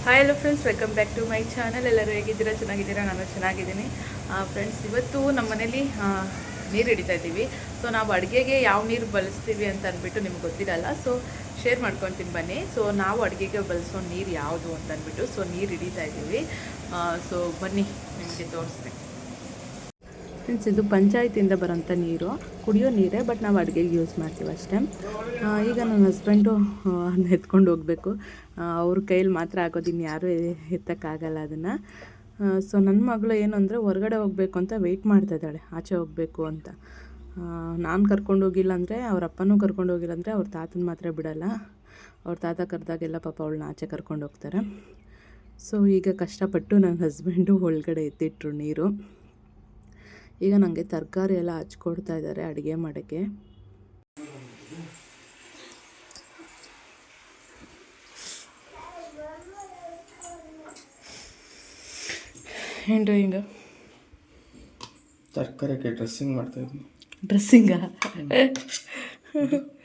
Hi hello friends, welcome back to my channel. ಎಲ್ಲರೂ ಹೇಗಿದ್ದೀರಾ? ಚೆನ್ನಾಗಿದ್ದೀರಾ? ನಾನು ಚೆನ್ನಾಗಿದ್ದೀನಿ ಫ್ರೆಂಡ್ಸ್. ಇವತ್ತು ನಮ್ಮ ಮನೇಲಿ ನೀರು ಹಿಡಿತಾ ಇದ್ದೀವಿ. ಸೊ ನಾವು ಅಡುಗೆಗೆ ಯಾವ ನೀರು ಬಳಸ್ತೀವಿ ಅಂತ ಅಂದ್ಬಿಟ್ಟು ನಿಮ್ಗೆ ಗೊತ್ತಿರಲ್ಲ. ಸೊ ಶೇರ್ ಮಾಡ್ಕೊತೀನಿ ಬನ್ನಿ. ಸೊ ನಾವು ಅಡುಗೆಗೆ ಬಳಸೋ ನೀರು ಯಾವುದು ಅಂತ ಅಂದ್ಬಿಟ್ಟು ಸೊ ನೀರು ಹಿಡಿತಾ ಇದ್ದೀವಿ. ಸೊ ಬನ್ನಿ ನಿಮಗೆ ತೋರಿಸ್ತೀನಿ ಫ್ರೆಂಡ್ಸ್. ಇದು ಪಂಚಾಯತಿಯಿಂದ ಬರೋಂಥ ನೀರು, ಕುಡಿಯೋ ನೀರೇ, ಬಟ್ ನಾವು ಅಡುಗೆಗೆ ಯೂಸ್ ಮಾಡ್ತೀವಿ ಅಷ್ಟೇ. ಈಗ ನನ್ನ ಹಸ್ಬೆಂಡು ಅದನ್ನ ಎತ್ಕೊಂಡು ಹೋಗಬೇಕು. ಅವ್ರ ಕೈಯಲ್ಲಿ ಮಾತ್ರ ಆಗೋದು, ಇನ್ನು ಯಾರೂ ಎತ್ತಕ್ಕಾಗಲ್ಲ ಅದನ್ನು. ಸೊ ನನ್ನ ಮಗಳು ಏನು ಅಂದರೆ ಹೊರಗಡೆ ಹೋಗಬೇಕು ಅಂತ ವೆಯ್ಟ್ ಮಾಡ್ತಾ ಇದ್ದಾಳೆ, ಆಚೆ ಹೋಗಬೇಕು ಅಂತ. ನಾನು ಕರ್ಕೊಂಡು ಹೋಗಿಲ್ಲ ಅಂದರೆ, ಅವ್ರ ಅಪ್ಪನೂ ಕರ್ಕೊಂಡು ಹೋಗಿಲ್ಲ ಅಂದರೆ ಅವ್ರ ತಾತನ ಮಾತ್ರ ಬಿಡೋಲ್ಲ. ಅವ್ರ ತಾತ ಕರೆದಾಗೆಲ್ಲ ಪಾಪ ಅವಳನ್ನ ಆಚೆ ಕರ್ಕೊಂಡು ಹೋಗ್ತಾರೆ. ಸೊ ಈಗ ಕಷ್ಟಪಟ್ಟು ನನ್ನ ಹಸ್ಬೆಂಡು ಒಳಗಡೆ ಎತ್ತಿಟ್ರು ನೀರು. ಈಗ ನನಗೆ ತರಕಾರಿ ಎಲ್ಲ ಹಚ್ಕೊಡ್ತಾ ಇದ್ದಾರೆ ಅಡುಗೆ ಮಾಡೋಕ್ಕೆ. ಏನು ಡೂಯಿಂಗ್? ತರಕಾರಿಗೆ ಡ್ರೆಸ್ಸಿಂಗ್ ಮಾಡ್ತಾಯಿದ್ದೀನಿ. ಡ್ರೆಸ್ಸಿಂಗಾ?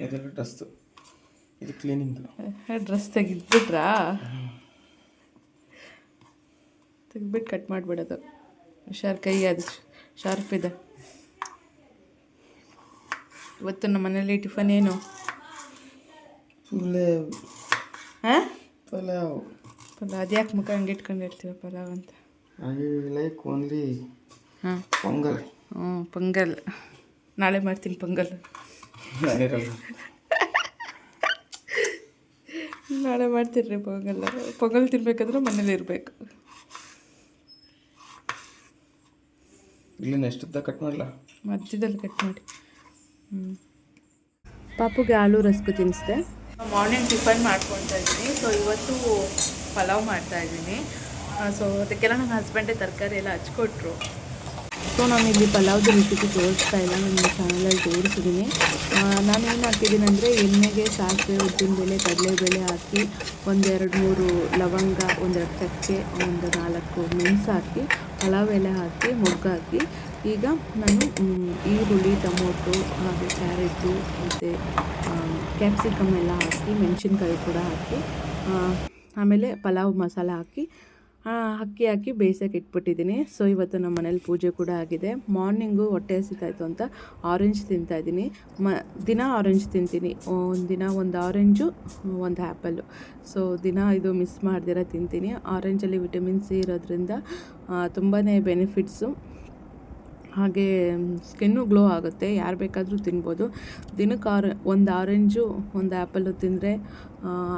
ಇದೆಲ್ಲ ಡ್ರೆಸ್ಸು, ಇದು ಕ್ಲೀನಿಂಗ್. ಡ್ರೆಸ್ ತೆಗೆದ್ಬಿಟ್ರಾ? ತೆಗೆದ್ಬಿಟ್ಟು ಕಟ್ ಮಾಡಿಬಿಡೋದು. ಹುಷಾರು, ಕೈ ಅದು ಶಾರ್ಪ್ ಇದೆ. ಇವತ್ತು ನಮ್ಮ ಮನೇಲಿ ಟಿಫನ್ ಏನು? ಪಲಾವ್. ಅದು ಯಾಕೆ ಮುಖ ಹಂಗೆ ಇಟ್ಕೊಂಡು ಹೇಳ್ತೀವಿ ಪಲಾವ್ ಅಂತ? I like only pongal. Pongal ನಾಳೆ ಮಾಡ್ತೀನಿ. ಪೊಂಗಲ್ ನಾಳೆ ಮಾಡ್ತೀನಿ. ಪೊಂಗಲ್ ತಿನ್ಬೇಕಾದ್ರೆ ಮನೇಲಿ ಇರಬೇಕು. ಇಲ್ಲಿ ಎಷ್ಟುದ್ದ ಕಟ್ ಮಾಡಲ? ಮಧ್ಯದಲ್ಲಿ ಕಟ್ ಮಾಡಿ. ಪಾಪುಗೆ ಆಲೂ ರಸ್ಕು ತಿನ್ನಿಸ್ದೆ. ಮಾರ್ನಿಂಗ್ ಟಿಫನ್ ಮಾಡ್ಕೊತಾ ಇದ್ದೀನಿ. ಸೊ ಇವತ್ತು ಪಲಾವ್ ಮಾಡ್ತಾಯಿದ್ದೀನಿ. ಸೊ ಅದಕ್ಕೆಲ್ಲ ನನ್ನ ಹಸ್ಬೆಂಡೇ ತರಕಾರಿ ಎಲ್ಲ ಹಚ್ಕೊಟ್ರು. ಸೊ ನಾನು ಇಲ್ಲಿ ಪಲಾವ್ದು ರೆಸಿಪಿ ತೋರಿಸ್ತಾ ಇಲ್ಲ, ನನ್ನ ಚಾನಲಲ್ಲಿ ತೋರಿಸಿದ್ದೀನಿ. ನಾನೇನು ಹಾಕಿದ್ದೀನಿ ಅಂದರೆ ಎಣ್ಣೆಗೆ ಸಾಸಿವೆ, ಉದ್ದಿನಬೇಳೆ, ಕಡಲೆಬೇಳೆ ಹಾಕಿ 1-2-3 ಲವಂಗ, 1-2 ಚಕ್ಕೆ, 1-4 ಮೆಣಸು ಹಾಕಿ, ಪಲಾವ್ ಎಲೆ ಹಾಕಿ, ಮೊಗ್ಗು ಹಾಕಿ, ಈಗ ನಾನು ಈರುಳ್ಳಿ, ಟೊಮೊಟೊ, ಹಾಗೆ ಕ್ಯಾರೆಟು ಮತ್ತು ಕ್ಯಾಪ್ಸಿಕಮ್ ಎಲ್ಲ ಹಾಕಿ, ಮೆಣಸಿನ್ಕಾಯಿ ಕೂಡ ಹಾಕಿ, ಆಮೇಲೆ ಪಲಾವ್ ಮಸಾಲ ಹಾಕಿ ಅಕ್ಕಿ ಹಾಕಿ ಬೇಯಿಸೋಕೆ ಇಟ್ಬಿಟ್ಟಿದ್ದೀನಿ. ಸೊ ಇವತ್ತು ನಮ್ಮ ಮನೇಲಿ ಪೂಜೆ ಕೂಡ ಆಗಿದೆ. ಮಾರ್ನಿಂಗು ಹೊಟ್ಟೆ ಹಸಿತಾಯಿತು ಅಂತ ಆರೆಂಜ್ ತಿಂತಾಯಿದ್ದೀನಿ. ದಿನ ಆರೆಂಜ್ ತಿಂತೀನಿ. ದಿನ ಒಂದು ಆರೆಂಜು, ಒಂದು ಆ್ಯಪಲ್ಲು. ಸೊ ದಿನ ಇದು ಮಿಸ್ ಮಾಡ್ದಿರ ತಿಂತೀನಿ. ಆರೆಂಜಲ್ಲಿ ವಿಟಮಿನ್ ಸಿ ಇರೋದ್ರಿಂದ ತುಂಬಾ ಬೆನಿಫಿಟ್ಸು. ಹಾಗೆ ಸ್ಕಿನ್ನು ಗ್ಲೋ ಆಗುತ್ತೆ. ಯಾರು ಬೇಕಾದರೂ ತಿನ್ಬೋದು. ದಿನಕ್ಕೆ ಒಂದು ಆರೆಂಜು, ಒಂದು ಆ್ಯಪಲ್ಲು ತಿಂದರೆ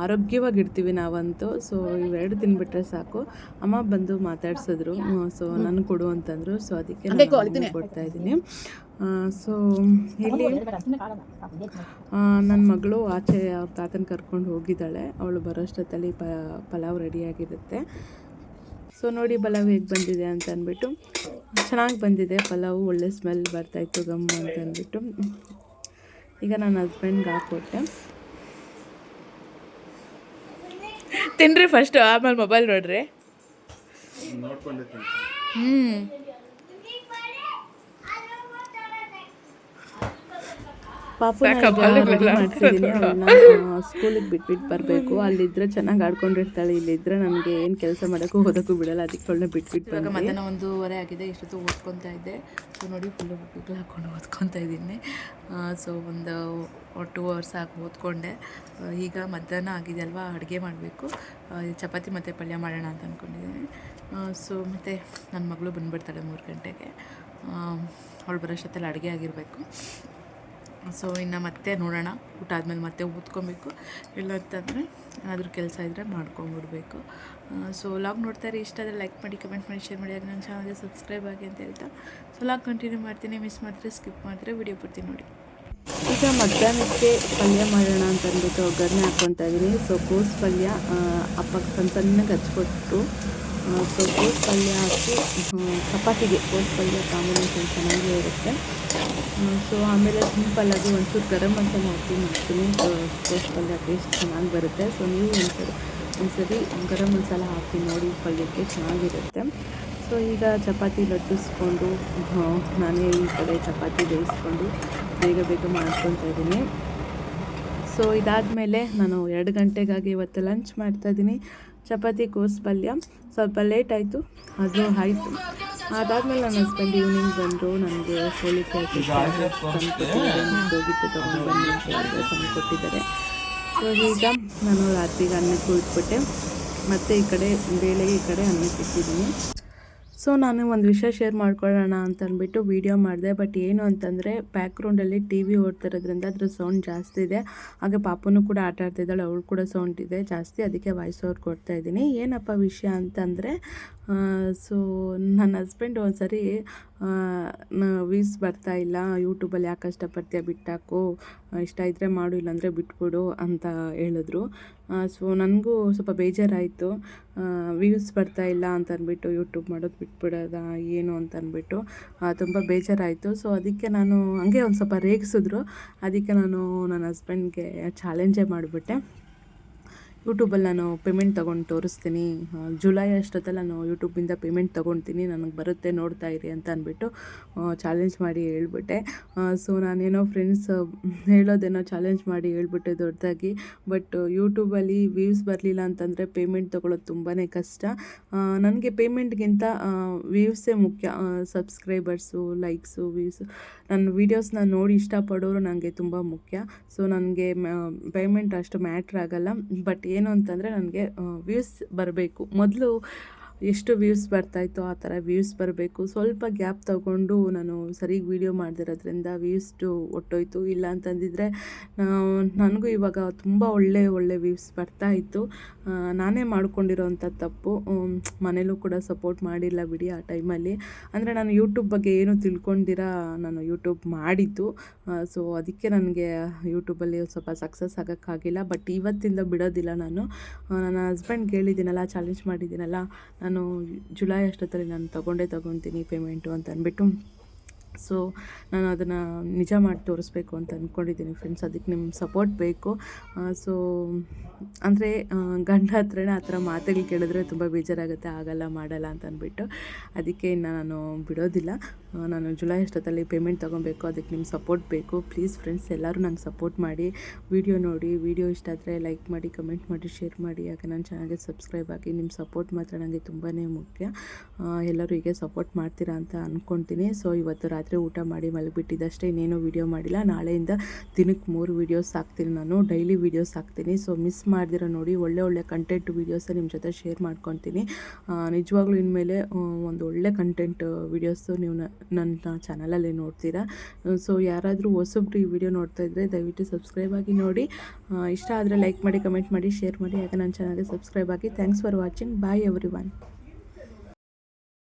ಆರೋಗ್ಯವಾಗಿರ್ತೀವಿ ನಾವಂತೂ. ಸೊ ಇವೆರಡು ತಿನ್ಬಿಟ್ರೆ ಸಾಕು. ಅಮ್ಮ ಬಂದು ಮಾತಾಡ್ಸಿದ್ರು, ಸೊ ನನಗೆ ಕೊಡು ಅಂತಂದರು. ಸೊ ಅದಕ್ಕೆ ನಾನು ಕೊಡ್ತಾಯಿದ್ದೀನಿ. ಸೊ ಇಲ್ಲಿ ನನ್ನ ಮಗಳು ಆಚೆ ಅವ್ರ ತಾತನ ಕರ್ಕೊಂಡು ಹೋಗಿದ್ದಾಳೆ. ಅವಳು ಬರೋಷ್ಟೊತ್ತಲ್ಲಿ ಪಲಾವ್ ರೆಡಿಯಾಗಿರುತ್ತೆ. ಸೊ ನೋಡಿ ಪಲಾವ್ ಹೇಗೆ ಬಂದಿದೆ ಅಂತ ಅಂದ್ಬಿಟ್ಟು. ಚೆನ್ನಾಗಿ ಬಂದಿದೆ ಪಲಾವು, ಒಳ್ಳೆ ಸ್ಮೆಲ್ ಬರ್ತಾಯಿತ್ತು ಗಮ್ ಅಂತ ಅಂದ್ಬಿಟ್ಟು. ಈಗ ನನ್ನ ಹಸ್ಬೆಂಡ್ಗೆ ಹಾಕ್ಕೊಟ್ಟೆ. ತಿನ್ನಿರಿ ಫಸ್ಟು, ಆಮೇಲೆ ಮೊಬೈಲ್ ನೋಡ್ರಿ. ಪಾಪುನ ಮಾಡ್ತಿದ್ದೀನಿ. ಅವಳನ್ನ ಸ್ಕೂಲಿಗೆ ಬಿಟ್ಬಿಟ್ಟು ಬರಬೇಕು. ಅಲ್ಲಿದ್ದರೆ ಚೆನ್ನಾಗಿ ಆಡ್ಕೊಂಡಿರ್ತಾಳೆ. ಇಲ್ಲಿದ್ದರೆ ನನಗೆ ಏನು ಕೆಲಸ ಮಾಡೋಕ್ಕೂ ಓದೋಕ್ಕೂ ಬಿಡೋಲ್ಲ. ಅದಕ್ಕೆ ಅವಳನ್ನ ಬಿಟ್ಬಿಟ್ಟು ಬಂದು ಮಧ್ಯಾಹ್ನ 1:30 ಆಗಿದೆ. ಇಷ್ಟೊತ್ತು ಓದ್ಕೊತಾ ಇದ್ದೆ. ಸೊ ನೋಡಿ ಫುಲ್ಲು ಬುಕ್ಗಳು ಹಾಕ್ಕೊಂಡು ಓದ್ಕೊತಾ ಇದ್ದೀನಿ. ಸೊ ಒಂದು 2 hours ಆಗಿ ಓದ್ಕೊಂಡೆ. ಈಗ ಮಧ್ಯಾಹ್ನ ಆಗಿದೆ ಅಲ್ವಾ, ಅಡುಗೆ ಮಾಡಬೇಕು. ಚಪಾತಿ ಮತ್ತು ಪಲ್ಯ ಮಾಡೋಣ ಅಂತ ಅಂದ್ಕೊಂಡಿದ್ದೀನಿ. ಸೊ ಮತ್ತು ನನ್ನ ಮಗಳು ಬಂದುಬಿಡ್ತಾಳೆ 3 ಗಂಟೆಗೆ. ಅವಳು ಬರೋಷ್ಟೊತ್ತಲ್ಲಿ ಅಡುಗೆ ಆಗಿರಬೇಕು. ಸೊ ಇನ್ನು ಮತ್ತೆ ನೋಡೋಣ, ಊಟ ಆದಮೇಲೆ ಮತ್ತೆ ಓದ್ಕೊಬೇಕು. ಇಲ್ಲ ಅಂತಂದರೆ ಏನಾದರೂ ಕೆಲಸ ಇದ್ದರೆ ಮಾಡ್ಕೊಂಬಿಡ್ಬೇಕು. ಸೊ ಲಾಗ್ ನೋಡ್ತಾರೆ, ಇಷ್ಟ ಆದರೆ ಲೈಕ್ ಮಾಡಿ, ಕಮೆಂಟ್ ಮಾಡಿ, ಶೇರ್ ಮಾಡಿ. ಹಾಗೆ ನನ್ನ ಚಾನಲ್ಗೆ ಸಬ್ಸ್ಕ್ರೈಬ್ ಆಗಿ ಅಂತ ಹೇಳ್ತಾ ಸೊ ಲಾಗ್ ಕಂಟಿನ್ಯೂ ಮಾಡ್ತೀನಿ. ಮಿಸ್ ಮಾಡಿದ್ರೆ ಸ್ಕಿಪ್ ಮಾಡಿದ್ರೆ ವಿಡಿಯೋ ಬಿಡ್ತೀನಿ ನೋಡಿ. ಈಗ ಮಧ್ಯಾಹ್ನಕ್ಕೆ ಪಲ್ಯ ಮಾಡೋಣ ಅಂತ ಅಂದ್ಬಿಟ್ಟು ಒಗ್ಗರಣೆ ಹಾಕ್ಕೊತಾ ಇದ್ದೀನಿ. ಸೊ ಕೋಸು ಪಲ್ಯ ಅಪ್ಪಗೆ ಸಣ್ಣಗೆ ಹಚ್ಕೊಟ್ಟು, ಸೊ ಕೋಸು ಪಲ್ಯ ಹಾಕಿ ಚಪಾತಿಗೆ ಕೋಸು ಪಲ್ಯ ಕಾಂಬಿನೇಷನ್ ಚೆನ್ನಾಗೇ ಇರುತ್ತೆ. ಸೊ ಆಮೇಲೆ ಸಿಂಪಲ್ಲಾಗಿ ಒಂಚೂರು ಗರಂ ಮಸಾಲ ಹಾಕಿ ಮಾಡ್ತೀನಿ. ಕೋಸು ಪಲ್ಯ ಟೇಸ್ಟ್ ಚೆನ್ನಾಗಿ ಬರುತ್ತೆ. ಸೊ ನೀವು ಒಂದ್ಸರಿ ಗರಂ ಮಸಾಲ ಹಾಕಿ ನೋಡಿ, ಪಲ್ಯಕ್ಕೆ ಚೆನ್ನಾಗಿರುತ್ತೆ. ಸೊ ಈಗ ಚಪಾತಿ ಲಟ್ಟಿಸ್ಕೊಂಡು ನಾನೇ ಈ ಕಡೆ ಚಪಾತಿ ಬೇಯಿಸ್ಕೊಂಡು ಬೇಗ ಬೇಗ ಮಾಡ್ಕೊತಾ ಇದ್ದೀನಿ. ಸೊ ಇದಾದಮೇಲೆ ನಾನು 2 ಗಂಟೆಗಾಗಿ ಇವತ್ತು ಲಂಚ್ ಮಾಡ್ತಾಯಿದ್ದೀನಿ. ಚಪಾತಿ ಕೋಸು ಪಲ್ಯ. ಸ್ವಲ್ಪ ಲೇಟ್ ಆಯಿತು, ಅದು ಆಯಿತು. ಅದಾದಮೇಲೆ ನನ್ನ ಹಸ್ಬೆಂಡ್ ಈವ್ನಿಂಗ್ ಬಂದರು. ನನಗೆ ಹೋಳಿಗೆ ಹೋಗಿತ್ತು ತೊಗೊಂಡು ಬನ್ನಿ ಅಂತ ಹೇಳಿದ್ರೆ ತಂದು ಕೊಟ್ಟಿದ್ದಾರೆ. ಸೊ ಈಗ ನಾನು ರಾತ್ರಿಗೆ ಅನ್ನಕ್ಕೆ ಇಟ್ಬಿಟ್ಟೆ, ಮತ್ತು ಈ ಕಡೆ ಬೇಳೆಗೆ ಈ ಕಡೆ ಅನ್ನಕ್ಕೆ ಇಟ್ಟಿದ್ದೀನಿ. ಸೊ ನಾನು ಒಂದು ವಿಷಯ ಶೇರ್ ಮಾಡ್ಕೊಳ್ಳೋಣ ಅಂತ ಅಂದ್ಬಿಟ್ಟು ವೀಡಿಯೋ ಮಾಡಿದೆ. ಬಟ್ ಏನು ಅಂತಂದರೆ ಬ್ಯಾಕ್ಗ್ರೌಂಡಲ್ಲಿ ಟಿ ವಿ ಓಡ್ತಿರೋದ್ರಿಂದ ಅದ್ರ ಸೌಂಡ್ ಜಾಸ್ತಿ ಇದೆ. ಹಾಗೆ ಪಾಪನೂ ಕೂಡ ಆಟ ಆಡ್ತಿದ್ದಾಳೆ, ಅವಳು ಕೂಡ ಸೌಂಡ್ ಇದೆ ಜಾಸ್ತಿ, ಅದಕ್ಕೆ ವಾಯ್ಸ್ ಓವರ್ ಕೊಡ್ತಾಯಿದ್ದೀನಿ. ಏನಪ್ಪ ವಿಷಯ ಅಂತಂದರೆ, ಸೊ ನನ್ನ ಹಸ್ಬೆಂಡ್ ಒಂದು ಸರಿ ವ್ಯೂಸ್ ಬರ್ತಾಯಿಲ್ಲ, ಯೂಟ್ಯೂಬಲ್ಲಿ ಯಾಕೆ ಕಷ್ಟಪಡ್ತೀಯ, ಬಿಟ್ಟಾಕು, ಇಷ್ಟ ಇದ್ದರೆ ಮಾಡು, ಇಲ್ಲಾಂದರೆ ಬಿಟ್ಬಿಡು ಅಂತ ಹೇಳಿದ್ರು. ಸೊ ನನಗೂ ಸ್ವಲ್ಪ ಬೇಜಾರಾಯಿತು, ವ್ಯೂಸ್ ಬರ್ತಾಯಿಲ್ಲ ಅಂತ ಅಂದ್ಬಿಟ್ಟು ಯೂಟ್ಯೂಬ್ ಮಾಡೋದು ಬಿಟ್ಬಿಡೋದ ಏನು ಅಂತ ಅಂದ್ಬಿಟ್ಟು ತುಂಬ ಬೇಜಾರಾಯಿತು. ಸೊ ಅದಕ್ಕೆ ನಾನು ಹಂಗೆ ಒಂದು ಸ್ವಲ್ಪ ರೇಗಿಸಿದ್ರು. ಅದಕ್ಕೆ ನಾನು ನನ್ನ ಹಸ್ಬೆಂಡ್ಗೆ ಚಾಲೆಂಜೇ ಮಾಡಿಬಿಟ್ಟೆ, ಯೂಟ್ಯೂಬಲ್ಲಿ ನಾನು ಪೇಮೆಂಟ್ ತೊಗೊಂಡು ತೋರಿಸ್ತೀನಿ, ಜುಲೈ ಅಷ್ಟೊತ್ತಲ್ಲಿ ನಾನು ಯೂಟ್ಯೂಬಿಂದ ಪೇಮೆಂಟ್ ತೊಗೊಳ್ತೀನಿ, ನನಗೆ ಬರುತ್ತೆ ನೋಡ್ತಾ ಇರಿ ಅಂತ ಅಂದ್ಬಿಟ್ಟು ಚಾಲೆಂಜ್ ಮಾಡಿ ಹೇಳ್ಬಿಟ್ಟೆ. ಸೊ ನಾನೇನೋ ಫ್ರೆಂಡ್ಸ್ ಹೇಳೋದೇನೋ ಚಾಲೆಂಜ್ ಮಾಡಿ ಹೇಳ್ಬಿಟ್ಟೆ ದೊಡ್ಡದಾಗಿ. ಬಟ್ ಯೂಟ್ಯೂಬಲ್ಲಿ ವ್ಯೂಸ್ ಬರಲಿಲ್ಲ ಅಂತಂದರೆ ಪೇಮೆಂಟ್ ತೊಗೊಳ್ಳೋದು ತುಂಬಾ ಕಷ್ಟ. ನನಗೆ ಪೇಮೆಂಟ್ಗಿಂತ ವ್ಯೂಸೇ ಮುಖ್ಯ, ಸಬ್ಸ್ಕ್ರೈಬರ್ಸು, ಲೈಕ್ಸು, ವ್ಯೂಸು. ನನ್ನ ವೀಡಿಯೋಸ್ನ ನೋಡಿ ಇಷ್ಟಪಡೋರು ನನಗೆ ತುಂಬ ಮುಖ್ಯ. ಸೊ ನನಗೆ ಪೇಮೆಂಟ್ ಅಷ್ಟು ಮ್ಯಾಟ್ರ್ ಆಗೋಲ್ಲ. ಬಟ್ ಏನು ಅಂತಂದರೆ ನನಗೆ ವ್ಯೂಸ್ ಬರಬೇಕು. ಮೊದಲು ಎಷ್ಟು ವ್ಯೂಸ್ ಬರ್ತಾಯಿತ್ತೋ ಆ ಥರ ವ್ಯೂಸ್ ಬರಬೇಕು. ಸ್ವಲ್ಪ ಗ್ಯಾಪ್ ತೊಗೊಂಡು ನಾನು ಸರಿಗೆ ವೀಡಿಯೋ ಮಾಡ್ದಿರೋದ್ರಿಂದ ವ್ಯೂಸ್ಟು ಒಟ್ಟೋಯ್ತು. ಇಲ್ಲ ಅಂತಂದಿದ್ರೆ ನನಗೂ ಇವಾಗ ತುಂಬ ಒಳ್ಳೆ ವ್ಯೂಸ್ ಬರ್ತಾಯಿತ್ತು. ನಾನೇ ಮಾಡ್ಕೊಂಡಿರೋವಂಥ ತಪ್ಪು. ಮನೇಲೂ ಕೂಡ ಸಪೋರ್ಟ್ ಮಾಡಿಲ್ಲ ಬಿಡಿ ಆ ಟೈಮಲ್ಲಿ. ಅಂದರೆ ನಾನು ಯೂಟ್ಯೂಬ್ ಬಗ್ಗೆ ಏನೂ ತಿಳ್ಕೊಂಡಿರ ನಾನು ಯೂಟ್ಯೂಬ್ ಮಾಡಿದ್ದು. ಸೊ ಅದಕ್ಕೆ ನನಗೆ ಯೂಟ್ಯೂಬಲ್ಲಿ ಸ್ವಲ್ಪ ಸಕ್ಸಸ್ ಆಗೋಕ್ಕಾಗಿಲ್ಲ. ಬಟ್ ಇವತ್ತಿಂದ ಬಿಡೋದಿಲ್ಲ ನಾನು. ನನ್ನ ಹಸ್ಬೆಂಡ್ಗೆ ಹೇಳಿದ್ದೀನಲ್ಲ, ಚಾಲೆಂಜ್ ಮಾಡಿದ್ದೀನಲ್ಲ, ನಾನು ಜುಲೈ ಅಷ್ಟೊತ್ತಲ್ಲಿ ನಾನು ತೊಗೊಳ್ತೀನಿ ಪೇಮೆಂಟು ಅಂತ ಅಂದ್ಬಿಟ್ಟು. ಸೊ ನಾನು ಅದನ್ನು ನಿಜ ಮಾಡಿ ತೋರಿಸ್ಬೇಕು ಅಂತ ಅಂದ್ಕೊಂಡಿದ್ದೀನಿ ಫ್ರೆಂಡ್ಸ್. ಅದಕ್ಕೆ ನಿಮ್ಮ ಸಪೋರ್ಟ್ ಬೇಕು. ಸೊ ಅಂದರೆ ಗಂಡ ಹತ್ರನೇ ಆ ಥರ ಮಾತುಗಳು ಕೇಳಿದ್ರೆ ತುಂಬ ಬೇಜಾರಾಗುತ್ತೆ, ಆಗಲ್ಲ ಮಾಡಲ್ಲ ಅಂತ ಅಂದ್ಬಿಟ್ಟು. ಅದಕ್ಕೆ ಇನ್ನು ನಾನು ಬಿಡೋದಿಲ್ಲ. ನಾನು ಜುಲೈ ಅಷ್ಟೊತ್ತಲ್ಲಿ ಪೇಮೆಂಟ್ ತೊಗೊಬೇಕು, ಅದಕ್ಕೆ ನಿಮ್ಮ ಸಪೋರ್ಟ್ ಬೇಕು. ಪ್ಲೀಸ್ ಫ್ರೆಂಡ್ಸ್, ಎಲ್ಲರೂ ನಂಗೆ ಸಪೋರ್ಟ್ ಮಾಡಿ, ವಿಡಿಯೋ ನೋಡಿ, ವಿಡಿಯೋ ಇಷ್ಟ ಆದರೆ ಲೈಕ್ ಮಾಡಿ, ಕಮೆಂಟ್ ಮಾಡಿ, ಶೇರ್ ಮಾಡಿ. ಹಾಗೆ ನನ್ನ ಚಾನಲ್ಗೆ ಸಬ್ಸ್ಕ್ರೈಬ್ ಆಗಿ. ನಿಮ್ಮ ಸಪೋರ್ಟ್ ಮಾತ್ರ ನನಗೆ ತುಂಬಾ ಮುಖ್ಯ. ಎಲ್ಲರೂ ಹೀಗೆ ಸಪೋರ್ಟ್ ಮಾಡ್ತೀರಾ ಅಂತ ಅಂದ್ಕೊಳ್ತೀನಿ. ಸೊ ಇವತ್ತು ರಾತ್ರಿ ಊಟ ಮಾಡಿ ಮಲಗಿಬಿಟ್ಟಿದ್ದಷ್ಟೇ, ಇನ್ನೇನು ವೀಡಿಯೋ ಮಾಡಿಲ್ಲ. ನಾಳೆಯಿಂದ ದಿನಕ್ಕೆ 3 ವೀಡಿಯೋಸ್ ಹಾಕ್ತೀನಿ, ನಾನು ಡೈಲಿ ವೀಡಿಯೋಸ್ ಹಾಕ್ತೀನಿ. ಸೊ ಮಿಸ್ ಮಾಡ್ದಿರೋ ನೋಡಿ, ಒಳ್ಳೆ ಕಂಟೆಂಟ್ ವೀಡಿಯೋಸ ನಿಮ್ಮ ಜೊತೆ ಶೇರ್ ಮಾಡ್ಕೊತೀನಿ. ನಿಜವಾಗ್ಲೂ ಇನ್ಮೇಲೆ ಒಂದು ಒಳ್ಳೆ ಕಂಟೆಂಟ್ ವೀಡಿಯೋಸು ನೀವು ನನ್ನ ಚಾನಲಲ್ಲಿ ನೋಡ್ತೀರಾ. ಸೊ ಯಾರಾದರೂ ಹೊಸಬ್ರು ಈ ವಿಡಿಯೋ ನೋಡ್ತಾ ಇದ್ದರೆ ದಯವಿಟ್ಟು ಸಬ್ಸ್ಕ್ರೈಬ್ ಆಗಿ ನೋಡಿ. ಇಷ್ಟ ಆದರೆ ಲೈಕ್ ಮಾಡಿ, ಕಮೆಂಟ್ ಮಾಡಿ, ಶೇರ್ ಮಾಡಿ. ಹಾಗೆ ನನ್ನ ಚಾನಲ್ಗೆ ಸಬ್ಸ್ಕ್ರೈಬ್ ಆಗಿ. Thanks for watching. Bye everyone.